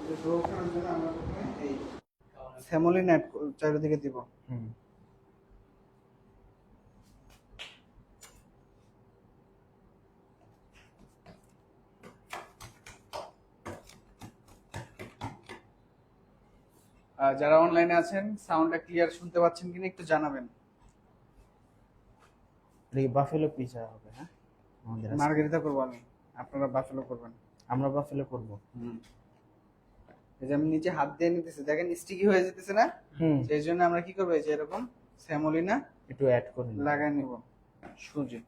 Do করার জন্য আমরা প্রথমে এই স্যামোলিন অ্যাড চারিদিকে দিব। যারা অনলাইনে আছেন সাউন্ডটা ক্লিয়ার শুনতে পাচ্ছেন কিনা একটু জানাবেন। এই বাফেলো পিজা হবে, হ্যাঁ আমাদের আজকে। মার্গারিতা করবো আমি, আপনারা বাফেলো করবেন। আমরা বাফেলো করব। এই যে আমি নিচে হাত দিয়ে নিতেছি, দেখেন স্টিকি হয়ে যেতেছে না? সেই জন্য আমরা কি করবো, এই যে এরকম স্যামোলিনা একটু অ্যাড করে লাগাই নিব সুজি।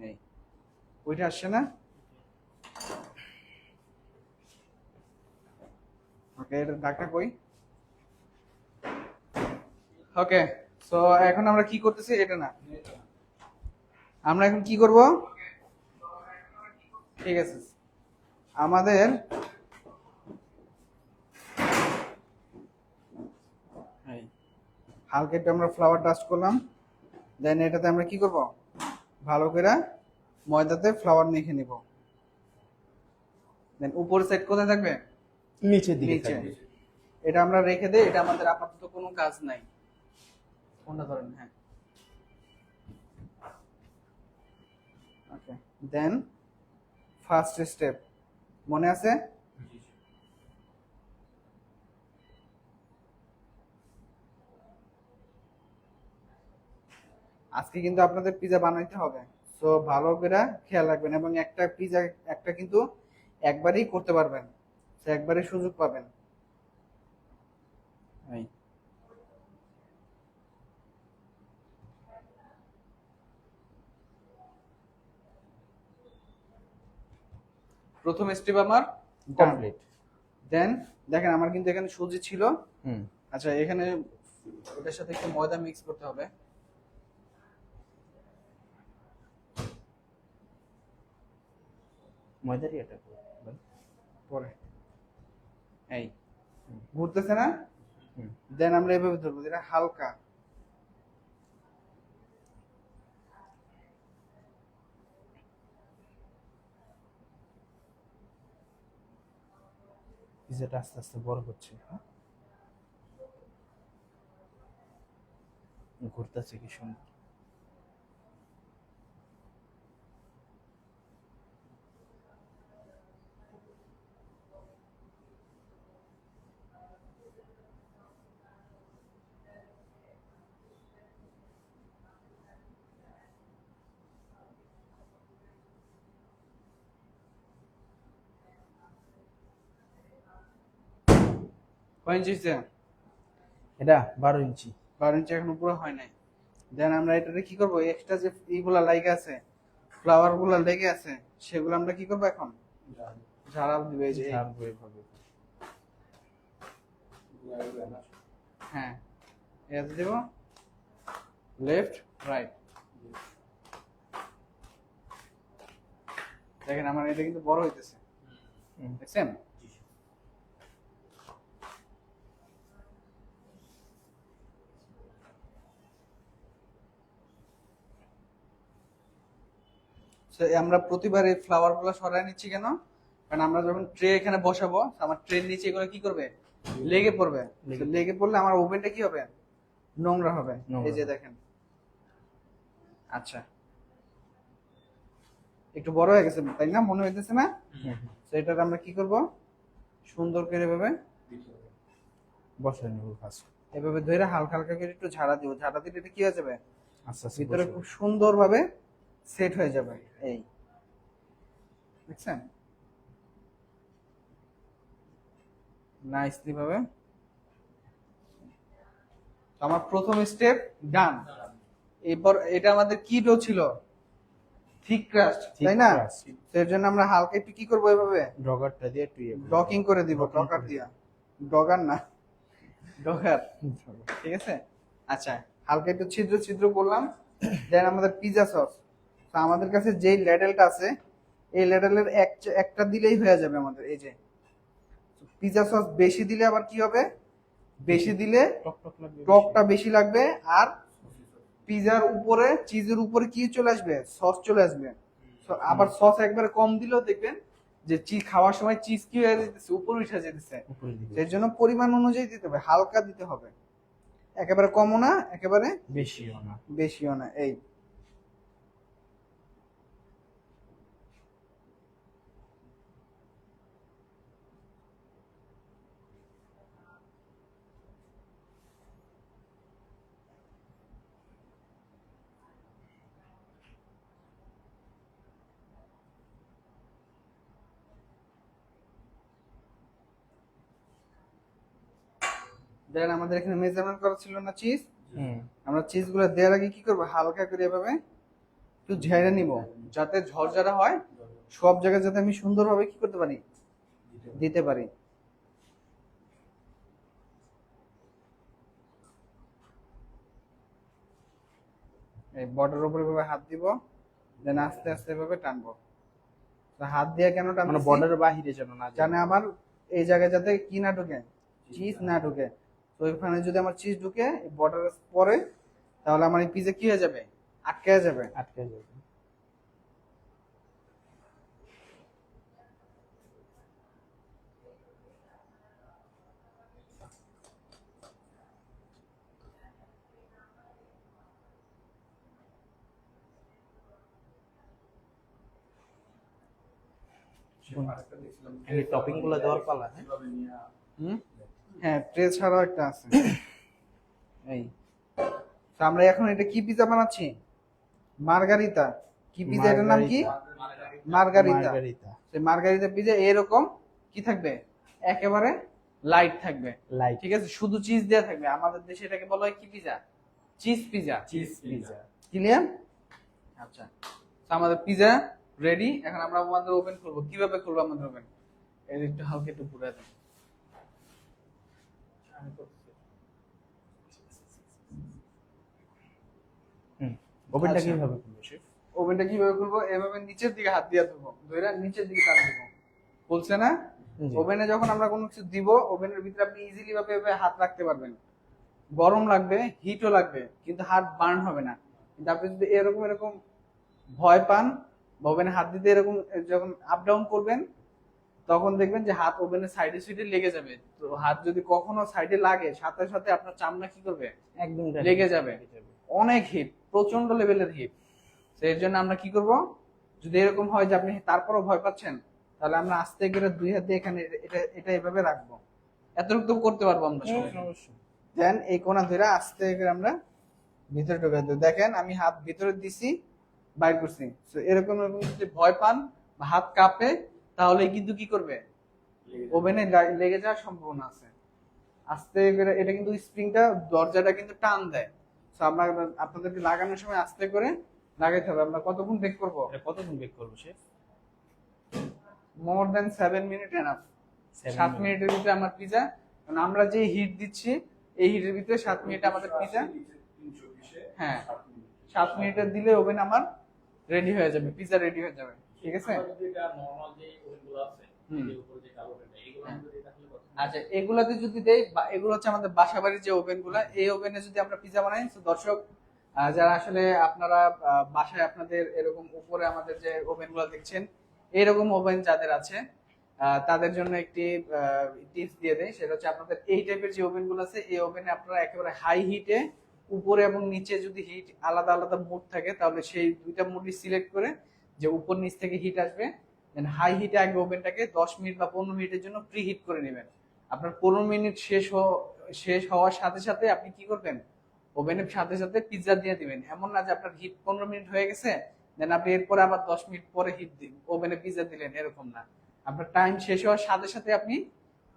এই ওইটা আসছে না? ওকে, এটা ঢাকা কই? ওকে, সো এখন আমরা কি করতেছি, এটা না, আমরা এখন কি করব, ঠিক আছে আমাদের হালকা একটু আমরা ফ্লাওয়ার ডাস্ট করলাম, দেন এটাতে আমরা কি করব, ভালো করে ময়দাতে ফ্লাওয়ার মেখে নিব। দেন উপরের সাইড কোথায় থাকবে, নিচের দিকে নিচে। থাকবে। এটা আমরা রেখে দেই, এটা আমাদের আপাতত কোনো কাজ নাই। কোনটা ধরেন, হ্যাঁ ওকে। দেন ফার্স্ট স্টেপ মনে আছে, আজকে কিন্তু আপনাদের পিজা বানাইতে হবে, সো ভালো করে খেয়াল রাখবেন। এবং একটা পিজা একটা কিন্তু একবারই করতে পারবেন, সো একবারই সুযোগ পাবেন। এই প্রথম স্টেপ আমার কমপ্লিট। দেন দেখেন আমার কিন্তু এখানে সুজি ছিল। হুম। আচ্ছা, এখানে এটার সাথে একটু ময়দা মিক্স করতে হবে। ময়দারই এটা করবেন পরে এই ঘুরতেছে না? দেন আমরা এভাবে ধরবো, যেটা হালকা পিজাটা আস্তে আস্তে বড় হচ্ছে, হ্যাঁ ঘুরতেছে কি সুন্দর। কয় ইঞ্চি হচ্ছে? এটা 12 ইঞ্চি। 12 ইঞ্চি এখনো পুরো হয় নাই। দেন আমরা এটাতে কি করবো, এক্সট্রা যে এইগুলা লেগে আছে, ফ্লাওয়ার গুলা লেগে আছে, সেগুলো আমরা কি করবো এখন ঝাড়াল দিব। এই যে ঝাড়বো এভাবে। হ্যাঁ, এটাতে দেব লেফট রাইট। দেখেন আমার এটা কিন্তু বড় হইতেছে, দেখছেন? আমরা প্রতিবার এই ফ্লাওয়ার গুলো সরাই নিচ্ছি কেন, কারণ আমরা যখন ট্রে এখানে বসাবো, আমার ট্রের নিচে এগুলো কি করবে, লেগে পড়বে। লেগে পড়লে আমার ওভেনটা কি হবে, নোংরা হবে। এই যে দেখেন, আচ্ছা একটু বড় হয়ে গেছে তাই না, মনে হইতেছে না? তো এটা আমরা কি করব, সুন্দর করে এভাবে বসাই নেব ফার্স্ট। এভাবে ধরে হালকা হালকা করে একটু ঝাড়া দিব। ঝাড়া দিলে এটা কি হয়ে যাবে, আস্তে আস্তে ভিতরে খুব সুন্দর ভাবে সেট হয়ে যাবে। এই দেখছেন নাইসলি ভাবে। আমার প্রথম স্টেপ ডান। এরপর এটা আমাদের কি ডো ছিল, থিক ক্রাস্ট তাই না? এর জন্য আমরা হালকা একটু কি করবো, এভাবে ডগারটা দিয়ে একটু ডকিং করে দিব। ডকার দিয়া, ডগার না, ডগার, ঠিক আছে? আচ্ছা, হালকা একটু ছিদ্র ছিদ্র করলাম। দেন আমাদের পিজা সস, তো আমাদের কাছে যেই লেডেলটা আছে, এই লেডেলের একটা দিলেই হয়ে যাবে আমাদের। এই যে পিজা সস বেশি দিলে আবার কি হবে, বেশি দিলে টকটা বেশি লাগবে, আর পিজার উপরে চিজের উপরে কি চলে আসবে, সস চলে আসবে। আবার সস একবারে কম দিলেও দেখবেন যে চিজ খাওয়ার সময় চিজ কি হয়ে যেতেছে, উপরে উঠে যেতেছে। উপরের দিকে এর জন্য পরিমাণ অনুযায়ী দিতে হবে, হালকা দিতে হবে, একেবারে কমও না একেবারে বেশিও না। বেশিও না। এই দেন আমাদের এখানে মেজারমেন্ট করা ছিল না চিজ, হুম। আমরা চিজ গুলো দেওয়ার আগে কি করবো, হালকা করে এভাবে একটু ঝেড়ে নিব, যাতে ঝরঝরা হয়, সব জায়গায় যাতে আমি সুন্দরভাবে কি করতে পারি, দিতে পারি। এই বর্ডার উপরে এভাবে হাত দিব, দেন আস্তে আস্তে এভাবে টানবো। তো হাত দিয়ে কেন মানে টানবো, বর্ডারের বাহিরে যেন না যায়। জানে আমার এই জায়গায় যাতে কি না ঢুকে, চিজ না ঢুকে। তো ওইখানে যদি আমার চিজ ঢুকে বর্ডারের পরে, তাহলে আমার এই পিজা কি হয়ে যাবে, আটকে যাবে। আটকে যাবে। এই টপিং গুলো দেওয়ার পালা, হ্যাঁ? হুম, হ্যাঁ ট্রে ছাড়াও একটা আছে। এই তো আমরা এখন এটা কি পিজা বানাচ্ছি, মার্গারিতা। কি পিজা, এটার নাম কি, মার্গারিতা। মার্গারিতা। সেই মার্গারিতা পিজা এরকম কি থাকবে, একেবারে লাইট থাকবে, লাইট। ঠিক আছে, শুধু চিজ দেওয়া থাকবে। আমাদের দেশে এটাকে বলা হয় কি pizza, cheese pizza. Cheese pizza. Clear? আচ্ছা, তো আমাদের পিজা রেডি। এখন আমরা আমাদের ওভেন খুলবো। কিভাবে খুলবো আমাদের ওভেন, এর একটু হালকা একটু ঘুরে দেন। হুম। ওভেনটা আচ্ছা। কিভাবে খুলবো শেফ? ওভেনটা কিভাবে খুলবো, এভাবে নিচের দিকে হাত দিয়ে দেবো, ধরে নিচের দিকে টান দেবো, বলছে না? জি। ওভেনে যখন আমরা কোনো কিছু দিব, ওভেনের ভিতরে আপনি ইজিলি ভাবে এভাবে হাত রাখতে পারবেন। গরম লাগবে, হিটও লাগবে, কিন্তু হাত বার্ন হবে না। কিন্তু আপনি যদি এরকম এরকম ভয় পান, বা ওভেনে হাত দিতে এরকম যখন আপ ডাউন করবেন, তখন দেখবেন যে হাত ওভেনের সাইডে সাইডে লেগে যাবে। তো হাত যদি কখনো সাইডে লাগে, সাথে সাথে আপনার চামড়া কি করবে, একদম লেগে যাবে। অনেক হিট, প্রচন্ড লেভেলের হিট। তো এর জন্য আমরা কি করব, যদি এরকম হয় যে আপনি তারপরও ভয় পাচ্ছেন, তাহলে আমরা আস্তে করে দুই হাত দিয়ে এখানে এটা এটা এভাবে রাখবো, এতটুকু তো করতে পারবো আমরা সবাই। অবশ্যই। দেন এই কোণা ধরে আস্তে করে আমরা ভিতরে ঢোকাই দেবো। দেখেন আমি হাত ভিতরে দিছি, বাইর করছি। তো এরকম এরকম যদি ভয় পান বা হাত কাঁপে, তাহলে কিন্তু কি করবে, ওভেনে লেগে যাওয়ার সম্ভাবনা আছে। আস্তে করে এটা কিন্তু স্প্রিংটা, দরজাটা কিন্তু টান দেয়। তো আমরা আপনাদেরকে লাগানোর সময় আস্তে করে লাগাইতে হবে। আমরা কতক্ষণ বেক করব, এটা কতক্ষণ বেক করবো শেফ? মোর দেন 7 মিনিট এনাফ। 7 মিনিটের ভিতরে আমার পিজা, কারণ আমরা যে হিট দিচ্ছি এই হিটের ভিতরে 7 মিনিট আমাদের পিজা, হ্যাঁ 7 মিনিটের দিলে ওভেন আমার রেডি হয়ে যাবে, পিজা রেডি হয়ে যাবে। ঠিক আছে? আচ্ছা, এগুলাতে যদি দেই, এগুলো হচ্ছে আমাদের বাসাবাড়ির যে ওভেন গুলা, এই ওভেনে যদি আমরা পিজা বানাই, তো দর্শক যারা আসলে আপনারা বাসায় আপনাদের এরকম উপরে আমাদের যে ওভেন গুলা দেখছেন, এরকম ওভেন যাদের আছে, তাদের জন্য একটি টিপস দিয়ে দেয়। সেটা হচ্ছে আপনাদের এই টাইপের যে ওভেন গুলো আছে, এই ওভেনে আপনারা একেবারে হাই হিটে উপরে এবং নিচে যদি হিট আলাদা আলাদা মোড থাকে, তাহলে সেই দুইটা মোডই সিলেক্ট করে, যে উপর নিচ থেকে হিট আসবে, দেন হাই হিটে আগে ওভেনটাকে 10 মিনিট বা 15 মিনিটের জন্য প্রি হিট করে নেবেন। আপনার 15 মিনিট শেষ হওয়ার সাথে সাথে আপনি কি করবেন, ওভেনের সাথে সাথে পিৎজা দিয়ে দিবেন। এমন না যে আপনার হিট 15 মিনিট হয়ে গেছে, দেন আপনি এরপরে আবার 10 মিনিট পরে হিট ওভেনে পিৎজা দিলেন, এরকম না। আপনার টাইম শেষ হওয়ার সাথে সাথে আপনি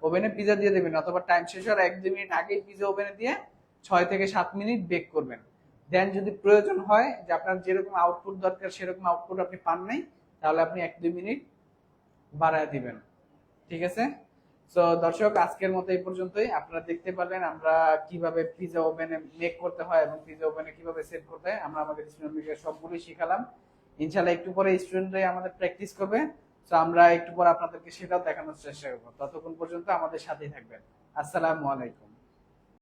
ওভেনে পিৎজা দিয়ে দেবেন, অথবা টাইম শেষ হওয়ার 1-2 মিনিট আগেই পিৎজা ওভেনে দিয়ে 6 থেকে 7 মিনিট বেক করবেন। দেন যদি প্রয়োজন হয় যে আপনার যেরকম আউটপুট দরকার সেরকম আউটপুট আপনি পান নাই, তাহলে আপনি 1-2 মিনিট বাড়ায় দিবেন। ঠিক আছে? তো দর্শক, আজকের মতো এই পর্যন্তই। আপনারা দেখতে পারলেন আমরা কিভাবে পিৎজা ওভেনে মেক করতে হয় এবং পিৎজা ওভেনে কিভাবে সেট করতে হয়। আমরা আমাদের স্টুডেন্টদেরকে সবগুলোই শিখালাম। ইনশাআল্লাহ একটু পরে স্টুডেন্টরাই আমাদের প্র্যাকটিস করবে। তো আমরা একটু পরে আপনাদেরকে সেটাও দেখানোর চেষ্টা করব। ততক্ষণ পর্যন্ত আমাদের সাথেই থাকবেন। আসসালামু আলাইকুম।